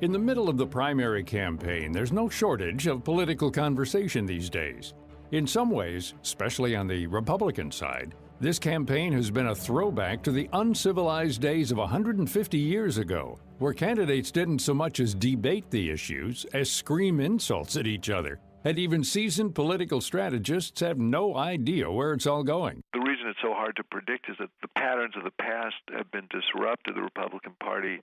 In the middle of the primary campaign, there's no shortage of political conversation these days. In some ways, especially on the Republican side, this campaign has been a throwback to the uncivilized days of 150 years ago, where candidates didn't so much as debate the issues as scream insults at each other. And even seasoned political strategists have no idea where it's all going. The reason it's so hard to predict is that the patterns of the past have been disrupted. The Republican Party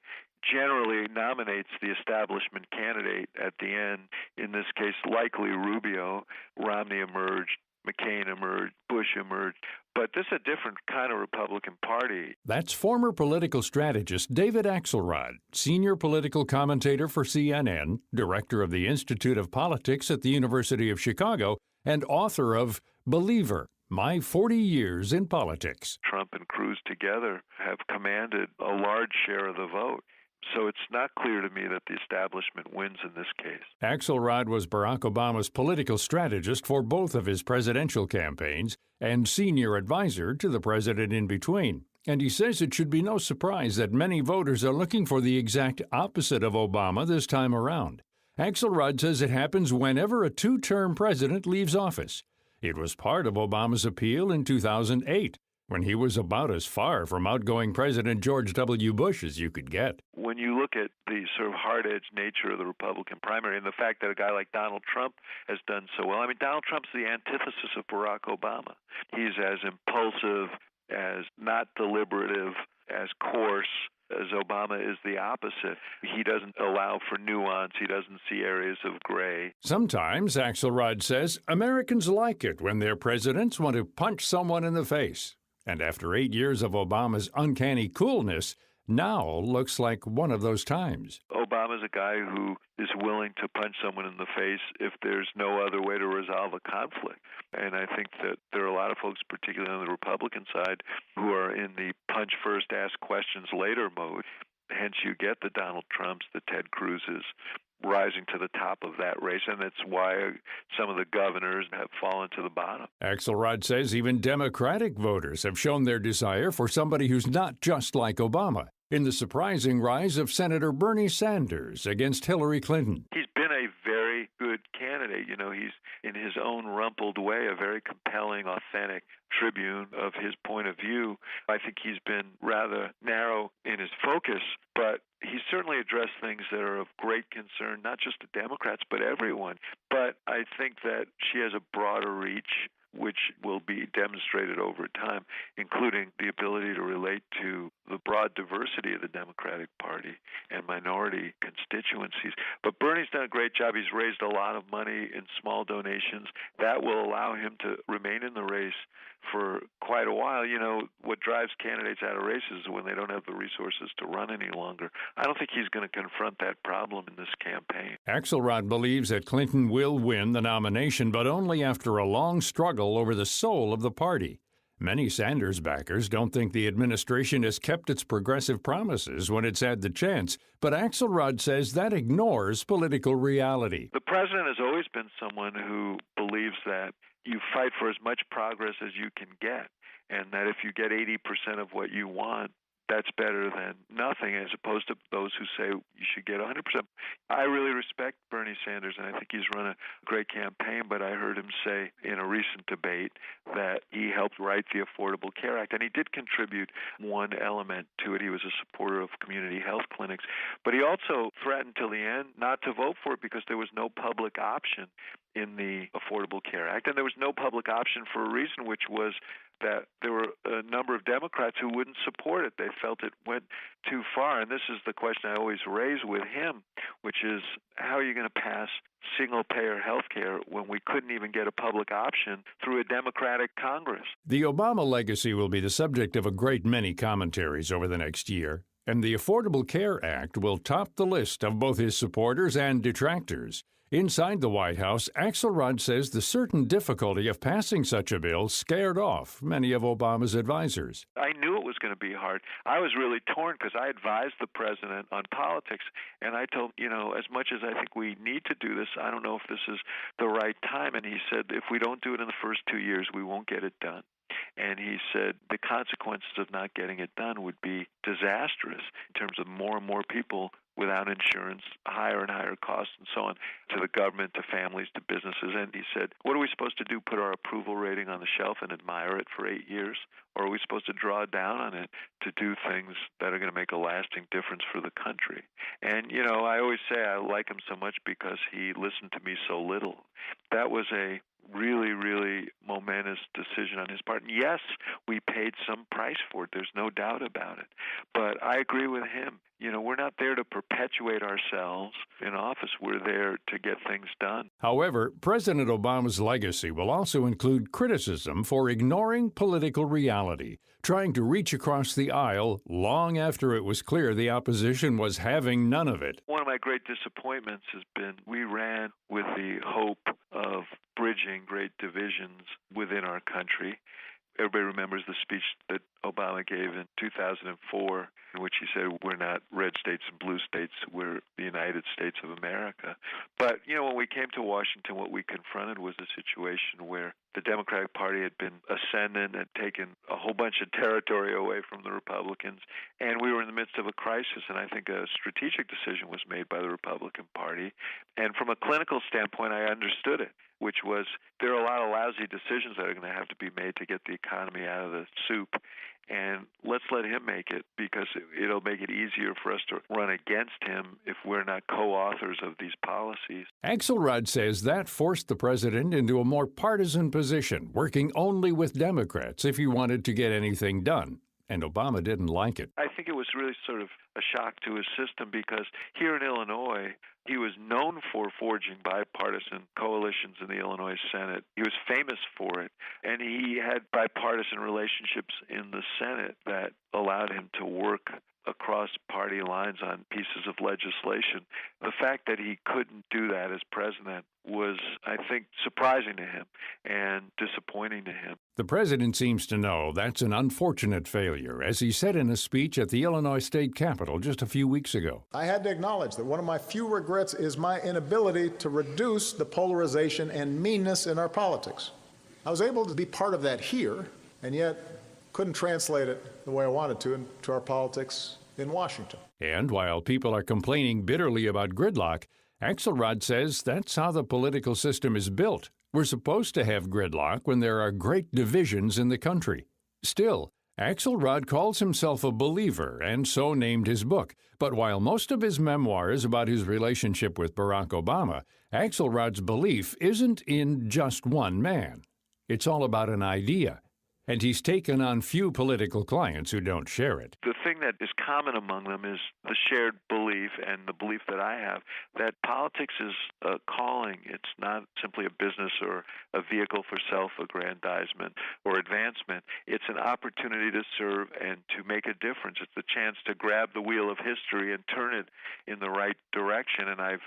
generally nominates the establishment candidate at the end. In this case, likely Rubio. Romney emerged, McCain emerged, Bush emerged. But this is a different kind of Republican Party. That's former political strategist David Axelrod, senior political commentator for CNN, director of the Institute of Politics at the University of Chicago, and author of Believer, My 40 Years in Politics. Trump and Cruz together have commanded a large share of the vote. So it's not clear to me that the establishment wins in this case. Axelrod was Barack Obama's political strategist for both of his presidential campaigns and senior advisor to the president in between. And he says it should be no surprise that many voters are looking for the exact opposite of Obama this time around. Axelrod says it happens whenever a two-term president leaves office. It was part of Obama's appeal in 2008. When he was about as far from outgoing President George W. Bush as you could get. When you look at the sort of hard-edged nature of the Republican primary and the fact that a guy like Donald Trump has done so well, I mean, Donald Trump's the antithesis of Barack Obama. He's as impulsive, as not deliberative, as coarse, as Obama is the opposite. He doesn't allow for nuance. He doesn't see areas of gray. Sometimes, Axelrod says, Americans like it when their presidents want to punch someone in the face. And after 8 years of Obama's uncanny coolness, now looks like one of those times. Obama's a guy who is willing to punch someone in the face if there's no other way to resolve a conflict. And I think that there are a lot of folks, particularly on the Republican side, who are in the punch first, ask questions later mode. Hence, you get the Donald Trumps, the Ted Cruzes, rising to the top of that race, and that's why some of the governors have fallen to the bottom. Axelrod says even Democratic voters have shown their desire for somebody who's not just like Obama, in the surprising rise of Senator Bernie Sanders against Hillary Clinton. He's been a very good candidate. You know, he's, in his own rumpled way, a very compelling, authentic tribune of his point of view. I think he's been rather narrow in his focus, but he certainly addressed things that are of great concern, not just to Democrats, but everyone. But I think that she has a broader reach, which will be demonstrated over time, including the ability to relate to the broad diversity of the Democratic Party and minority constituencies. But Bernie's done a great job. He's raised a lot of money in small donations. That will allow him to remain in the race for quite a while. You know, what drives candidates out of races is when they don't have the resources to run any longer. I don't think he's going to confront that problem in this campaign. Axelrod believes that Clinton will win the nomination, but only after a long struggle over the soul of the party. Many Sanders backers don't think the administration has kept its progressive promises when it's had the chance, but Axelrod says that ignores political reality. The president has always been someone who believes that you fight for as much progress as you can get, and that if you get 80% of what you want, that's better than nothing, as opposed to those who say you should get 100%. I really respect Bernie Sanders, and I think he's run a great campaign, but I heard him say in a recent debate that he helped write the Affordable Care Act, and he did contribute one element to it. He was a supporter of community health clinics, but he also threatened till the end not to vote for it because there was no public option in the Affordable Care Act, and there was no public option for a reason, which was that there were a number of Democrats who wouldn't support it. They felt it went too far. And this is the question I always raise with him, which is, how are you going to pass single-payer health care when we couldn't even get a public option through a Democratic Congress? The Obama legacy will be the subject of a great many commentaries over the next year, and the Affordable Care Act will top the list of both his supporters and detractors. Inside the White House, Axelrod says the certain difficulty of passing such a bill scared off many of Obama's advisors. I knew it was going to be hard. I was really torn because I advised the president on politics, and I told, as much as I think we need to do this, I don't know if this is the right time. And he said, if we don't do it in the first 2 years, we won't get it done. And And he said the consequences of not getting it done would be disastrous in terms of more and more people without insurance, higher and higher costs and so on, to the government, to families, to businesses. And he said, what are we supposed to do, put our approval rating on the shelf and admire it for 8 years? Or are we supposed to draw down on it to do things that are going to make a lasting difference for the country? And, I always say I like him so much because he listened to me so little. That was a really, really momentous decision on his part. And yes, we paid some price for it. There's no doubt about it. But I agree with him. We're not there to perpetuate ourselves in office. We're there to get things done. However, President Obama's legacy will also include criticism for ignoring political reality, trying to reach across the aisle long after it was clear the opposition was having none of it. One of my great disappointments has been we ran with the hope of bridging great divisions within our country. Everybody remembers the speech that Obama gave in 2004, in which he said, we're not red states and blue states, we're the United States of America. But, when we came to Washington, what we confronted was a situation where the Democratic Party had been ascendant, had taken a whole bunch of territory away from the Republicans, and we were in the midst of a crisis, and I think a strategic decision was made by the Republican Party. And from a clinical standpoint, I understood it, which was there are a lot of lousy decisions that are going to have to be made to get the economy out of the soup. And let's let him make it, because it'll make it easier for us to run against him if we're not co-authors of these policies. Axelrod says that forced the president into a more partisan position, working only with Democrats if he wanted to get anything done. And Obama didn't like it. I think it was really sort of a shock to his system, because here in Illinois, he was known for forging bipartisan coalitions in the Illinois Senate. He was famous for it, and he had bipartisan relationships in the Senate that allowed him to work across party lines on pieces of legislation. The fact that he couldn't do that as president was, I think, surprising to him and disappointing to him. The president seems to know that's an unfortunate failure, as he said in a speech at the Illinois State Capitol just a few weeks ago. I had to acknowledge that one of my few regrets is my inability to reduce the polarization and meanness in our politics. I was able to be part of that here, and yet couldn't translate it the way I wanted to into our politics in Washington. And while people are complaining bitterly about gridlock, Axelrod says that's how the political system is built. We're supposed to have gridlock when there are great divisions in the country. Still, Axelrod calls himself a believer and so named his book. But while most of his memoir is about his relationship with Barack Obama, Axelrod's belief isn't in just one man. It's all about an idea. And he's taken on few political clients who don't share it. The thing that is common among them is the shared belief, and the belief that I have, that politics is a calling. It's not simply a business or a vehicle for self-aggrandizement or advancement. It's an opportunity to serve and to make a difference. It's the chance to grab the wheel of history and turn it in the right direction. And I've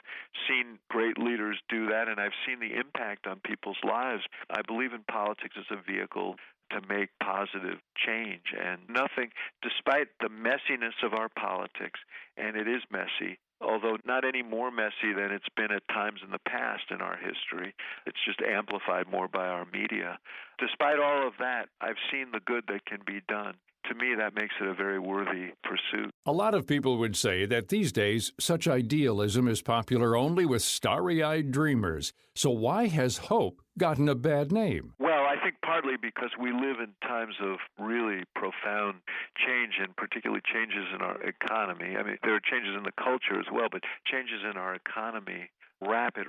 seen great leaders do that, and I've seen the impact on people's lives. I believe in politics as a vehicle to make positive change. And nothing, despite the messiness of our politics, and it is messy, although not any more messy than it's been at times in the past in our history. It's just amplified more by our media. Despite all of that, I've seen the good that can be done. To me, that makes it a very worthy pursuit. A lot of people would say that these days, such idealism is popular only with starry-eyed dreamers. So why has hope gotten a bad name? Well, I think partly because we live in times of really profound change, and particularly changes in our economy. I mean, there are changes in the culture as well, but changes in our economy. Rapid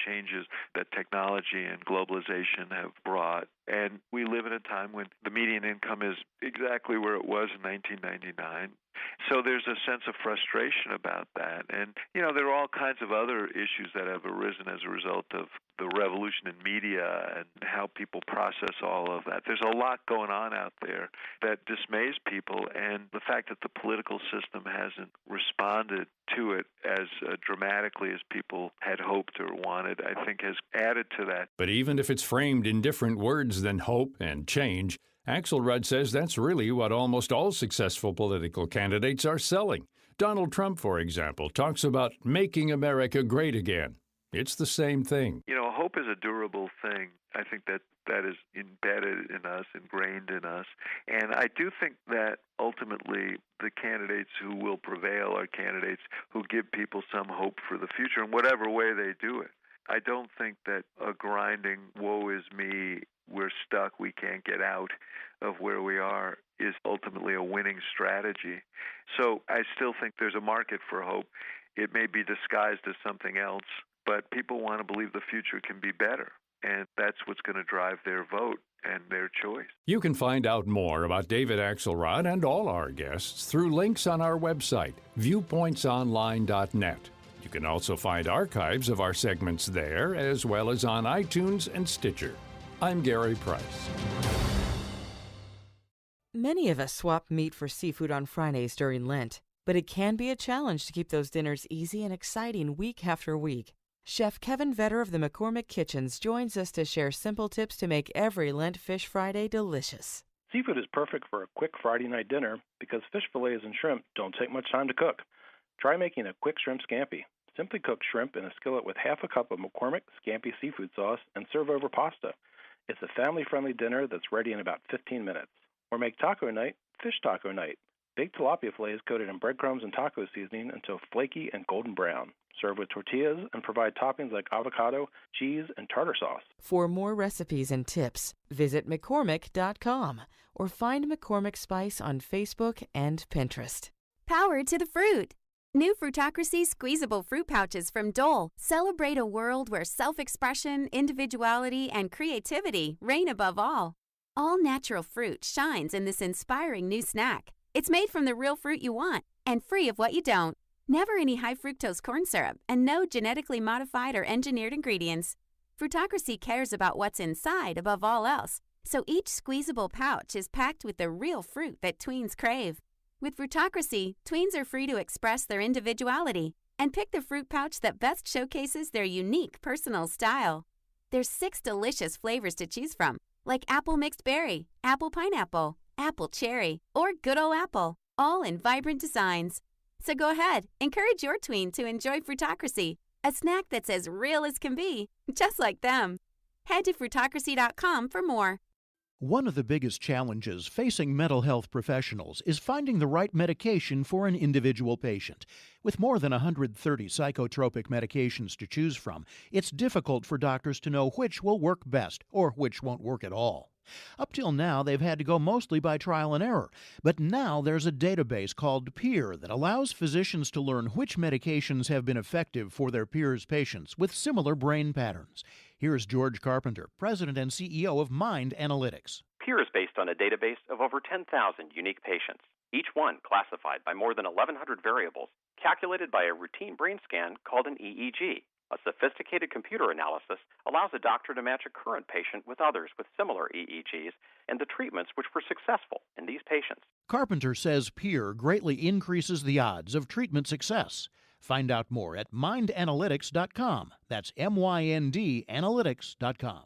changes that technology and globalization have brought. And we live in a time when the median income is exactly where it was in 1999. So there's a sense of frustration about that. And, there are all kinds of other issues that have arisen as a result of the revolution in media and how people process all of that. There's a lot going on out there that dismays people, and the fact that the political system hasn't responded to it as dramatically as people had hoped or wanted, I think has added to that. But even if it's framed in different words than hope and change, Axelrod says that's really what almost all successful political candidates are selling. Donald Trump, for example, talks about making America great again. It's the same thing. Hope is a durable thing. I think that is embedded in us, ingrained in us. And I do think that ultimately the candidates who will prevail are candidates who give people some hope for the future in whatever way they do it. I don't think that a grinding, woe is me, we're stuck, we can't get out of where we are is ultimately a winning strategy. So I still think there's a market for hope. It may be disguised as something else, but people want to believe the future can be better. And that's what's going to drive their vote and their choice. You can find out more about David Axelrod and all our guests through links on our website, viewpointsonline.net. You can also find archives of our segments there, as well as on iTunes and Stitcher. I'm Gary Price. Many of us swap meat for seafood on Fridays during Lent, but it can be a challenge to keep those dinners easy and exciting week after week. Chef Kevin Vetter of the McCormick Kitchens joins us to share simple tips to make every Lent Fish Friday delicious. Seafood is perfect for a quick Friday night dinner because fish fillets and shrimp don't take much time to cook. Try making a quick shrimp scampi. Simply cook shrimp in a skillet with half a cup of McCormick Scampi seafood sauce and serve over pasta. It's a family-friendly dinner that's ready in about 15 minutes. Or make taco night fish taco night. Big tilapia fillets coated in breadcrumbs and taco seasoning until flaky and golden brown. Serve with tortillas and provide toppings like avocado, cheese, and tartar sauce. For more recipes and tips, visit McCormick.com or find McCormick Spice on Facebook and Pinterest. Power to the fruit! New Fruitocracy squeezable fruit pouches from Dole celebrate a world where self-expression, individuality, and creativity reign above all. All natural fruit shines in this inspiring new snack. It's made from the real fruit you want and free of what you don't. Never any high fructose corn syrup and no genetically modified or engineered ingredients. Fruitocracy cares about what's inside above all else, so each squeezable pouch is packed with the real fruit that tweens crave. With Fruitocracy, tweens are free to express their individuality and pick the fruit pouch that best showcases their unique personal style. There's 6 delicious flavors to choose from, like apple mixed berry, apple pineapple, apple cherry, or good ol' apple, all in vibrant designs. So go ahead, encourage your tween to enjoy Fruitocracy, a snack that's as real as can be, just like them. Head to Fruitocracy.com for more. One of the biggest challenges facing mental health professionals is finding the right medication for an individual patient. With more than 130 psychotropic medications to choose from, it's difficult for doctors to know which will work best or which won't work at all. Up till now, they've had to go mostly by trial and error, but now there's a database called PEER that allows physicians to learn which medications have been effective for their peers' patients with similar brain patterns. Here's George Carpenter, President and CEO of Mind Analytics. PEER is based on a database of over 10,000 unique patients, each one classified by more than 1,100 variables, calculated by a routine brain scan called an EEG. A sophisticated computer analysis allows a doctor to match a current patient with others with similar EEGs and the treatments which were successful in these patients. Carpenter says PEER greatly increases the odds of treatment success. Find out more at mindanalytics.com. That's MYND analytics.com.